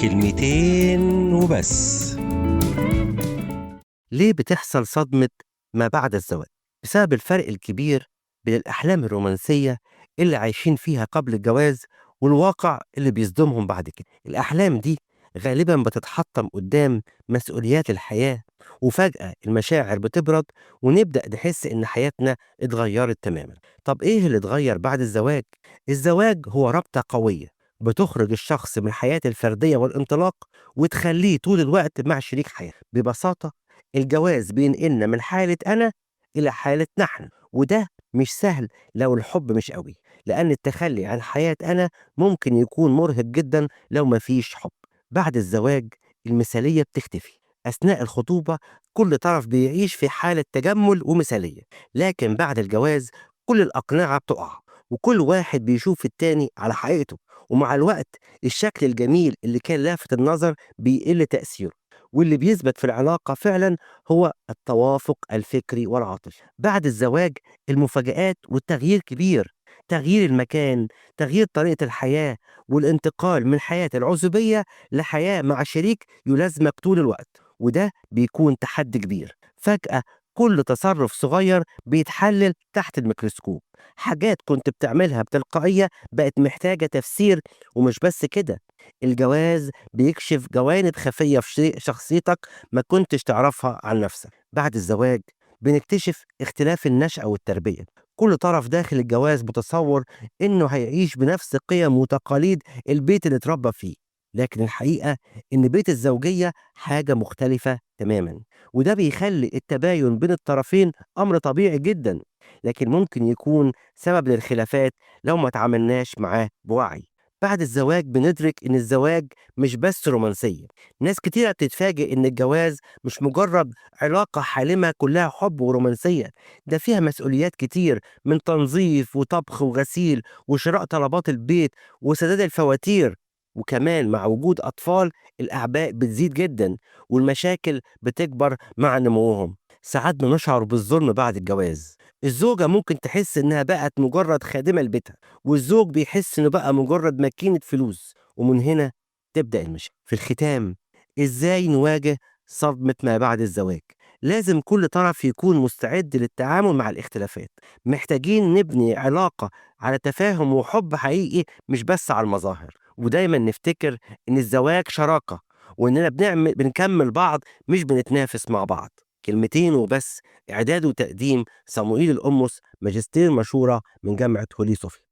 كلمتين وبس. ليه بتحصل صدمة ما بعد الزواج؟ بسبب الفرق الكبير بين الأحلام الرومانسية اللي عايشين فيها قبل الجواز والواقع اللي بيصدمهم بعد كده. الأحلام دي غالبا بتتحطم قدام مسؤوليات الحياة، وفجأة المشاعر بتبرد ونبدأ نحس إن حياتنا اتغيرت تماما. طب إيه اللي اتغير بعد الزواج؟ الزواج هو رابطة قوية بتخرج الشخص من حياة الفردية والانطلاق وتخليه طول الوقت مع شريك حياة. ببساطة الجواز بينقلنا من حالة أنا إلى حالة نحن، وده مش سهل لو الحب مش قوي، لأن التخلي عن حياة أنا ممكن يكون مرهق جدا لو مفيش حب. بعد الزواج المثالية بتختفي. أثناء الخطوبة كل طرف بيعيش في حالة تجمل ومثالية، لكن بعد الجواز كل الأقنعة بتقع وكل واحد بيشوف التاني على حقيقته، ومع الوقت الشكل الجميل اللي كان لافت النظر بيقل تأثيره، واللي بيثبت في العلاقة فعلا هو التوافق الفكري والعاطفي. بعد الزواج المفاجآت والتغيير كبير، تغيير المكان، تغيير طريقة الحياة، والانتقال من حياة العزوبية لحياة مع شريك يلازمك طول الوقت، وده بيكون تحدي كبير. فجأة كل تصرف صغير بيتحلل تحت الميكروسكوب، حاجات كنت بتعملها بتلقائية بقت محتاجة تفسير. ومش بس كده، الجواز بيكشف جوانب خفية في شخصيتك ما كنتش تعرفها عن نفسك. بعد الزواج بنكتشف اختلاف النشأة والتربية. كل طرف داخل الجواز متصور إنه هيعيش بنفس قيم وتقاليد البيت اللي اتربى فيه، لكن الحقيقة إن بيت الزوجية حاجة مختلفة تماما، وده بيخلي التباين بين الطرفين أمر طبيعي جدا، لكن ممكن يكون سبب للخلافات لو ما تعاملناش معاه بوعي. بعد الزواج بندرك إن الزواج مش بس رومانسية. ناس كتيرة بتتفاجئ إن الجواز مش مجرد علاقة حالمة كلها حب ورومانسية، ده فيها مسؤوليات كتير من تنظيف وطبخ وغسيل وشراء طلبات البيت وسداد الفواتير. وكمان مع وجود أطفال الأعباء بتزيد جدا والمشاكل بتكبر مع نموهم. ساعات بنشعر بالظلم بعد الجواز. الزوجة ممكن تحس إنها بقت مجرد خادمة لبيتها، والزوج بيحس إنه بقى مجرد ماكينة فلوس، ومن هنا تبدأ المشاكل. في الختام، إزاي نواجه صدمة ما بعد الزواج؟ لازم كل طرف يكون مستعد للتعامل مع الاختلافات. محتاجين نبني علاقة على تفاهم وحب حقيقي مش بس على المظاهر، ودايما نفتكر إن الزواج شراكة، وإننا بنكمل بعض مش بنتنافس مع بعض. كلمتين وبس. إعداد وتقديم صموئيل القمص، ماجستير مشورة من جامعة هولي صوفيا.